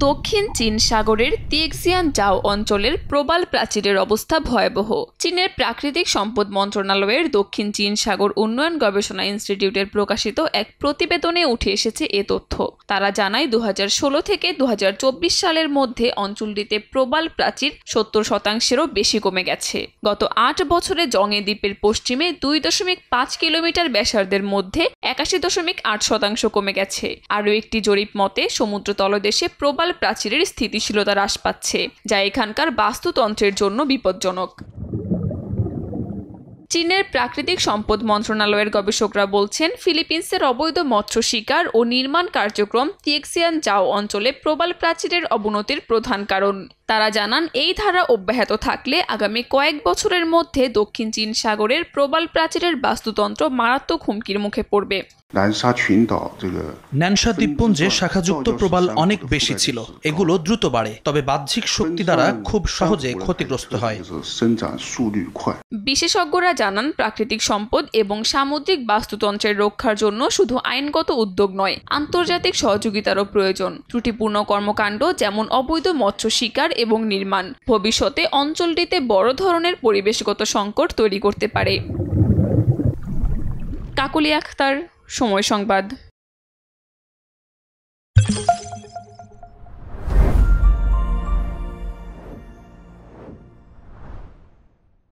দক্ষিণ চীন সাগরের তিয়ানজিয়ান জাও অঞ্চলের প্রবাল প্রাচীরের অবস্থা ভয়াবহ। চীনের প্রাকৃতিক সম্পদ মন্ত্রণালয়ের দক্ষিণ চীন সাগর উন্নয়ন গবেষণা ইনস্টিটিউটের প্রকাশিত এক প্রতিবেদনে উঠে এসেছে এ তথ্য। তারা জানায় 2016 থেকে 2024 সালের মধ্যে অঞ্চলটিতে প্রবাল প্রাচীর 70%-এরও বেশি কমে গেছে। গত 8 বছরে জংগে দ্বীপের পশ্চিমে 2.5 কিলোমিটার ব্যাসার্ধের মধ্যে 81.8% কমে গেছে। আরও একটি জরিপ মতে সমুদ্র তলদেশে প্রবাল প্রাচীরের স্থিতিশীলতা হ্রাস পাচ্ছে, যা এখানকার বাস্তুতন্ত্রের জন্য বিপজ্জনক। চীনের প্রাকৃতিক সম্পদ মন্ত্রণালয়ের গবেষকরা বলছেন, ফিলিপিন্সের অবৈধ মৎস্য শিকার ও নির্মাণ কার্যক্রম তিয়ানজিয়ান জাও অঞ্চলে প্রবাল প্রাচীরের অবনতির প্রধান কারণ। তারা জানান, এই ধারা অব্যাহত থাকলে আগামী কয়েক বছরের মধ্যে দক্ষিণ চীন সাগরের প্রবাল প্রাচীরের বাস্তুতন্ত্র মারাত্মক হুমকির মুখে পড়বে। ন্যানসা দ্বীপপুঞ্জে শাখাযুক্ত প্রবাল অনেক বেশি ছিল। এগুলো দ্রুত বাড়ে, তবে বাহ্যিক শক্তি দ্বারা খুব সহজে ক্ষতিগ্রস্ত হয়। বিশেষজ্ঞরা জানান, প্রাকৃতিক সম্পদ এবং সামুদ্রিক বাস্তুতন্ত্রের রক্ষার জন্য শুধু আইনগত উদ্যোগ নয়, আন্তর্জাতিক সহযোগিতারও প্রয়োজন। ত্রুটিপূর্ণ কর্মকাণ্ড যেমন অবৈধ মৎস্য শিকার এবং নির্মাণ ভবিষ্যতে অঞ্চলটিতে বড় ধরনের পরিবেশগত সংকট তৈরি করতে পারে। কাকলি আখতার, সময় সংবাদ।